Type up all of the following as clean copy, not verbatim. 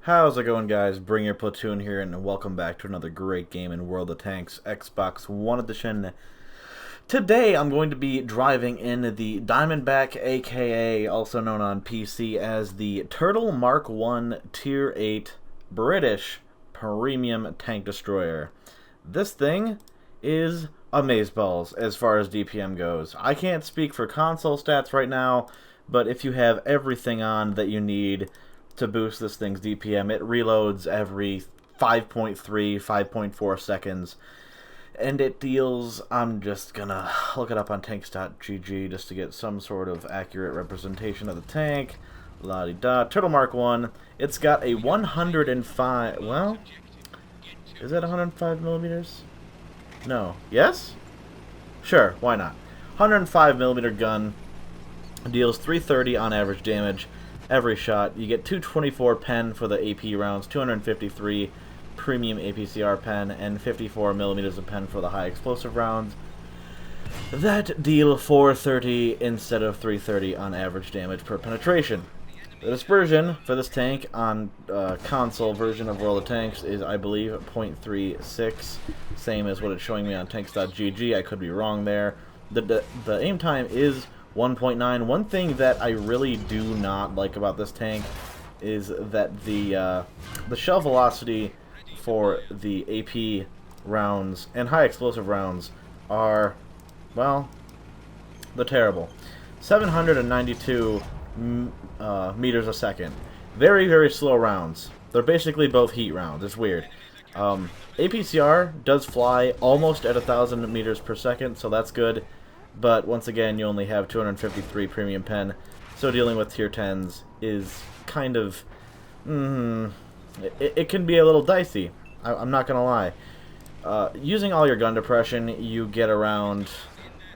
How's it going, guys? Bring your platoon here, and welcome back to another great game in World of Tanks Xbox One Edition. Today, I'm going to be driving in the Diamondback, aka also known on PC as the Turtle Mark 1 Tier 8 British Premium Tank Destroyer. This thing is amazeballs as far as DPM goes. I can't speak for console stats right now, but if you have everything on that you need to boost this thing's DPM, it reloads every 5.3, 5.4 seconds, and it deals, I'm just gonna look it up on tanks.gg just to get some sort of accurate representation of the tank. La-di-da. Turtle Mark 1, it's got a 105, well, is that 105 millimeters? No. Yes? Sure, why not? 105 millimeter gun, deals 330 on average damage every shot. You get 224 pen for the AP rounds, 253 premium APCR pen, and 54 millimeters of pen for the high explosive rounds. That deal 430 instead of 330 on average damage per penetration. The dispersion for this tank on console version of World of Tanks is, I believe, 0.36, same as what it's showing me on tanks.gg. I could be wrong there. The aim time is 1.9. One thing that I really do not like about this tank is that the shell velocity for the AP rounds and high explosive rounds are, well, they're terrible. 792 meters a second. Very, very slow rounds. They're basically both heat rounds. It's weird. APCR does fly almost at 1,000 meters per second, so that's good. But once again, you only have 253 premium pen, so dealing with tier 10s is kind of, it can be a little dicey. I'm not gonna lie. Using all your gun depression, you get around,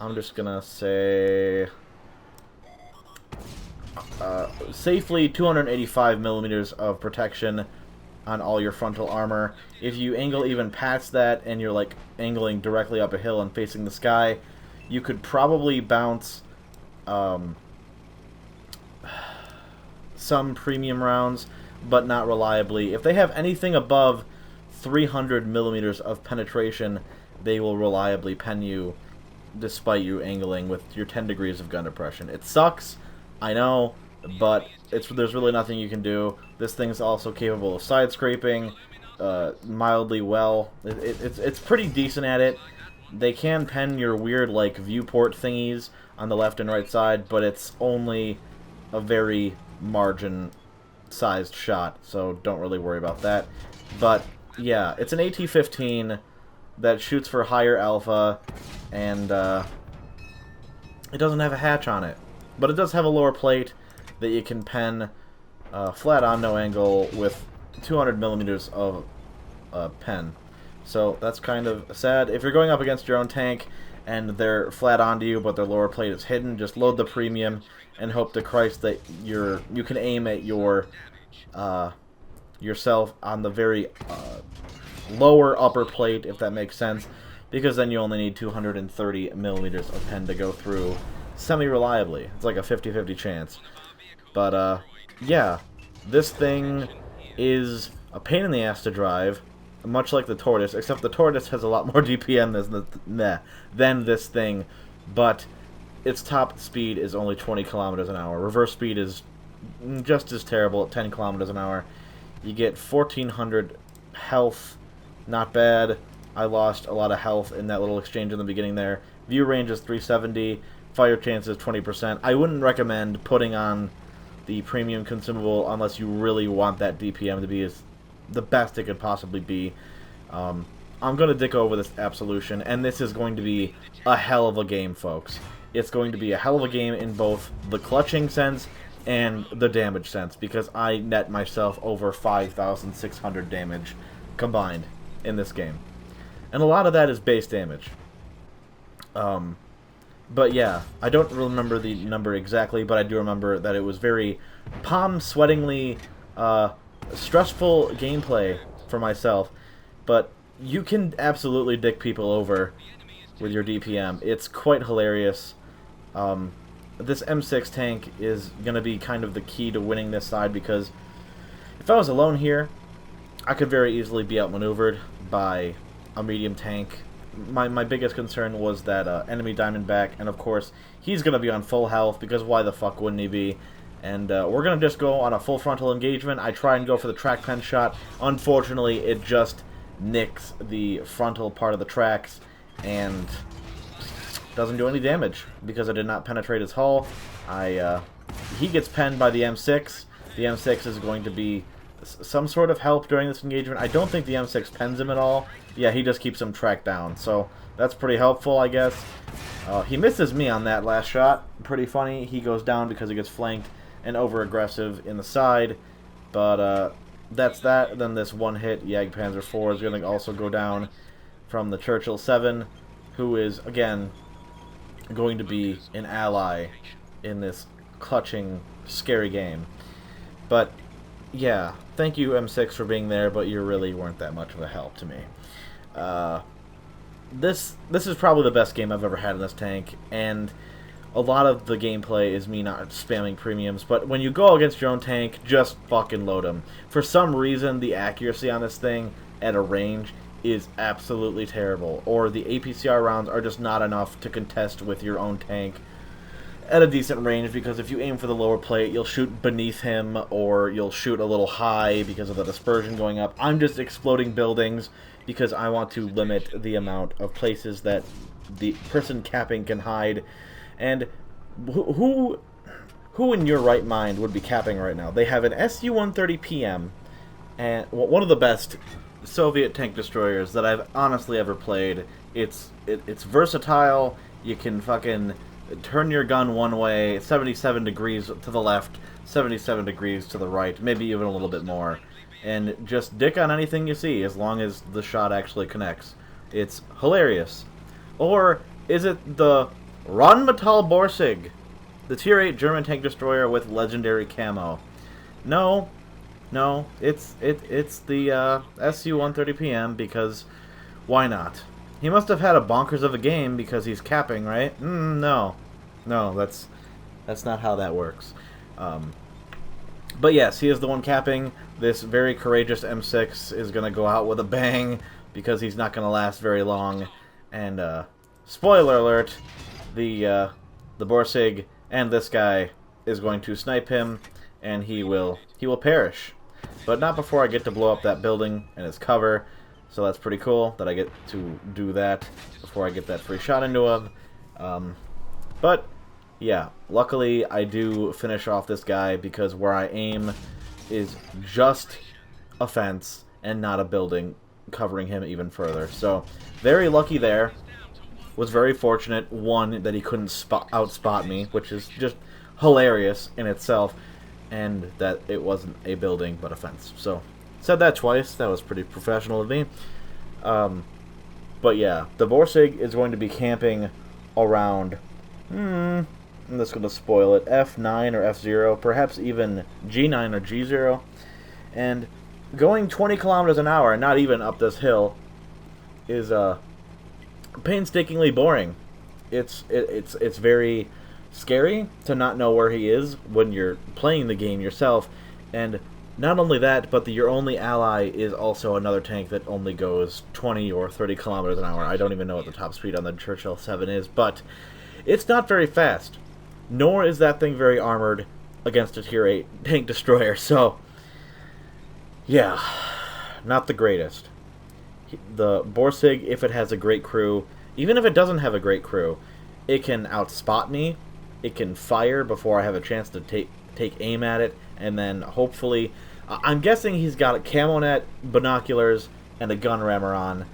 I'm just gonna say, safely 285 millimeters of protection on all your frontal armor. If you angle even past that and you're like angling directly up a hill and facing the sky, you could probably bounce some premium rounds, but not reliably. If they have anything above 300 millimeters of penetration, they will reliably pen you despite you angling with your 10 degrees of gun depression. It sucks, I know, but there's really nothing you can do. This thing's also capable of side scraping mildly well. It's pretty decent at it. They can pen your weird, like, viewport thingies on the left and right side, but it's only a very margin-sized shot, so don't really worry about that. But, yeah, it's an AT-15 that shoots for higher alpha, and it doesn't have a hatch on it. But it does have a lower plate that you can pen flat on, no angle, with 200 millimeters of pen. So that's kind of sad. If you're going up against your own tank and they're flat onto you but their lower plate is hidden, just load the premium and hope to Christ that you can aim at your yourself on the very lower upper plate, if that makes sense, because then you only need 230 millimeters of pen to go through semi-reliably. It's like a 50-50 chance. But yeah, this thing is a pain in the ass to drive, much like the Tortoise, except the Tortoise has a lot more DPM than this thing, but its top speed is only 20 kilometers an hour. Reverse speed is just as terrible at 10 kilometers an hour. You get 1,400 health, not bad. I lost a lot of health in that little exchange in the beginning there. View range is 370, fire chance is 20%. I wouldn't recommend putting on the premium consumable unless you really want that DPM to be the best it could possibly be. I'm going to dick over this Absolution, and this is going to be a hell of a game, folks. It's going to be a hell of a game in both the clutching sense and the damage sense, because I net myself over 5,600 damage combined in this game. And a lot of that is base damage. But yeah, I don't remember the number exactly, but I do remember that it was very palm-sweatingly stressful gameplay for myself, but you can absolutely dick people over with your DPM. It's quite hilarious. This M6 tank is going to be kind of the key to winning this side, because If I was alone here, I could very easily be outmaneuvered by a medium tank. My biggest concern was that enemy Diamondback, and of course, he's going to be on full health, because why the fuck wouldn't he be? And we're going to just go on a full frontal engagement. I try and go for the track pen shot. Unfortunately, it just nicks the frontal part of the tracks, and doesn't do any damage, because I did not penetrate his hull. He gets penned by the M6. The M6 is going to be some sort of help during this engagement. I don't think the M6 pens him at all. Yeah, he just keeps him tracked down, so that's pretty helpful, I guess. He misses me on that last shot. Pretty funny. He goes down because he gets flanked and over-aggressive in the side, but that's that. Then this one hit, Jagdpanzer IV, is going to also go down from the Churchill 7, who is, again, going to be an ally in this clutching, scary game. But yeah, thank you, M6, for being there, but you really weren't that much of a help to me. This is probably the best game I've ever had in this tank, and a lot of the gameplay is me not spamming premiums, but when you go against your own tank, just fucking load them. For some reason, the accuracy on this thing at a range is absolutely terrible, or the APCR rounds are just not enough to contest with your own tank at a decent range, because if you aim for the lower plate, you'll shoot beneath him, or you'll shoot a little high because of the dispersion going up. I'm just exploding buildings because I want to limit the amount of places that the person capping can hide. And who in your right mind would be capping right now? They have an Su-130 PM, and one of the best Soviet tank destroyers that I've honestly ever played. It's versatile. You can fucking turn your gun one way, 77 degrees to the left, 77 degrees to the right, maybe even a little bit more, and just dick on anything you see as long as the shot actually connects. It's hilarious. Or is it the Rheinmetall Borsig, the Tier 8 German tank destroyer with legendary camo? No, it's the Su-130 PM, because why not? He must have had a bonkers of a game because he's capping, right? No, that's not how that works. But yes, he is the one capping. This very courageous M6 is going to go out with a bang because he's not going to last very long. And spoiler alert, the Borsig and this guy is going to snipe him, and he will perish. But not before I get to blow up that building and its cover. So that's pretty cool that I get to do that before I get that free shot into him. But yeah, luckily I do finish off this guy because where I aim is just a fence and not a building, covering him even further. So very lucky there. Was very fortunate, one, that he couldn't outspot me, which is just hilarious in itself, and that it wasn't a building but a fence. So said that twice. That was pretty professional of me. But yeah, the Borsig is going to be camping around, I'm just going to spoil it, F9 or F0, perhaps even G9 or G0. And going 20 kilometers an hour, not even up this hill, is painstakingly boring. It's very scary to not know where he is when you're playing the game yourself, and not only that, but your only ally is also another tank that only goes 20 or 30 kilometers an hour. I don't even know what the top speed on the Churchill 7 is, but it's not very fast, nor is that thing very armored against a Tier 8 tank destroyer, so yeah, not the greatest. The Borsig, if it has a great crew, even if it doesn't have a great crew, it can outspot me, it can fire before I have a chance to take aim at it, and then hopefully, I'm guessing he's got a camo net, binoculars, and a gun rammer on,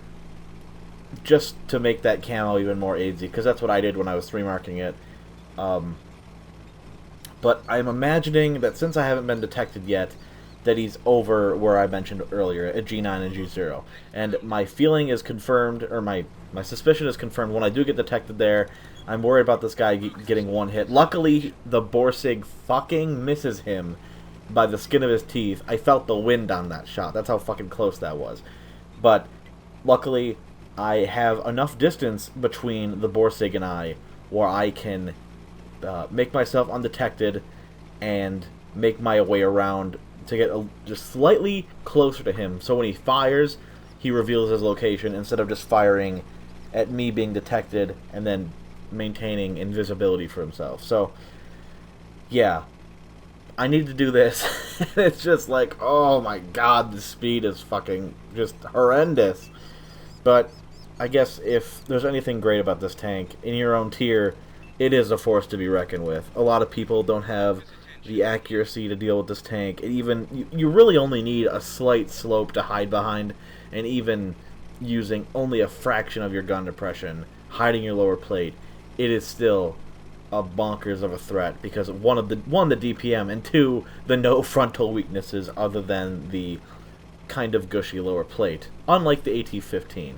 just to make that camo even more aidsy, because that's what I did when I was 3-marking it. But I'm imagining that since I haven't been detected yet, that he's over where I mentioned earlier, at G9 and G0. And my feeling is confirmed, or my suspicion is confirmed when I do get detected there. I'm worried about this guy getting one hit. Luckily, the Borsig fucking misses him by the skin of his teeth. I felt the wind on that shot. That's how fucking close that was. But luckily, I have enough distance between the Borsig and I where I can make myself undetected and make my way around to get just slightly closer to him. So when he fires, he reveals his location instead of just firing at me being detected and then maintaining invisibility for himself. So, yeah, I need to do this. It's just like, oh my god, the speed is fucking just horrendous. But I guess if there's anything great about this tank, in your own tier, it is a force to be reckoned with. A lot of people don't have the accuracy to deal with this tank. And even you really only need a slight slope to hide behind, and even using only a fraction of your gun depression, hiding your lower plate, it is still a bonkers of a threat because one, the DPM, and two, the no frontal weaknesses other than the kind of gushy lower plate, unlike the AT-15.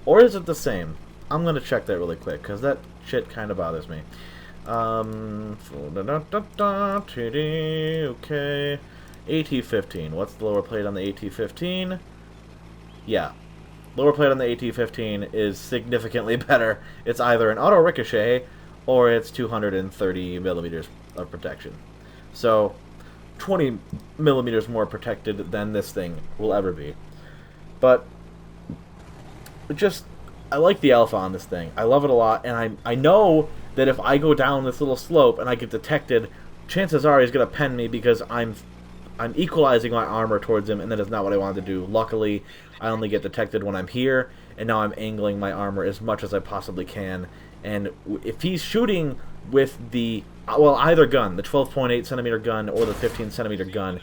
Or is it the same? I'm gonna check that really quick because that shit kind of bothers me. Okay, AT-15. What's the lower plate on the AT-15? Yeah, lower plate on the AT-15 is significantly better. It's either an auto ricochet or it's 230 millimeters of protection. So 20 millimeters more protected than this thing will ever be. But just, I like the alpha on this thing. I love it a lot, and I know that if I go down this little slope and I get detected, chances are he's going to pen me because I'm equalizing my armor towards him, and that is not what I wanted to do. Luckily, I only get detected when I'm here, and now I'm angling my armor as much as I possibly can. And if he's shooting with the, well, either gun, the 12.8 centimeter gun or the 15 centimeter gun,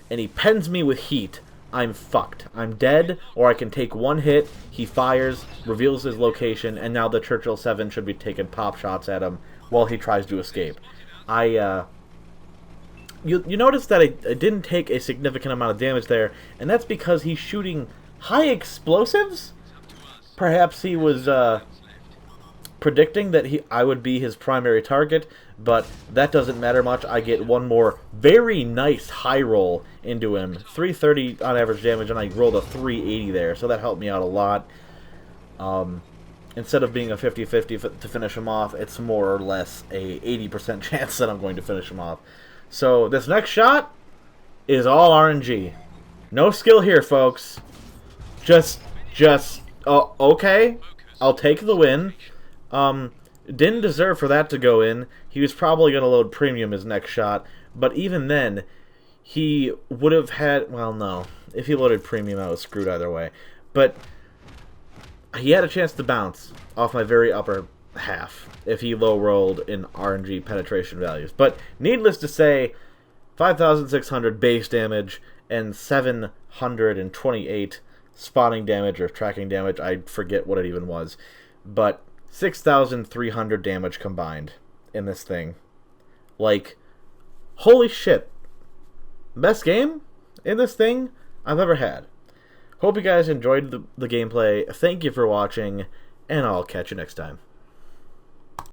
and he pens me with heat, I'm fucked. I'm dead, or I can take one hit, he fires, reveals his location, and now the Churchill 7 should be taking pop shots at him while he tries to escape. You notice that I didn't take a significant amount of damage there, and that's because he's shooting high explosives? Perhaps he was predicting that I would be his primary target, but that doesn't matter much. I get one more very nice high roll into him. 330 on average damage, and I rolled a 380 there, so that helped me out a lot. Instead of being a 50-50 to finish him off, it's more or less a 80% chance that I'm going to finish him off. So this next shot is all RNG. No skill here, folks. Oh, okay. I'll take the win. Didn't deserve for that to go in. He was probably going to load premium his next shot, but even then, he would have had, well, no. If he loaded premium, I was screwed either way. But he had a chance to bounce off my very upper half if he low rolled in RNG penetration values. But needless to say, 5,600 base damage and 728 spotting damage or tracking damage. I forget what it even was. But 6,300 damage combined in this thing. Like, holy shit. Best game in this thing I've ever had. Hope you guys enjoyed the gameplay. Thank you for watching, and I'll catch you next time.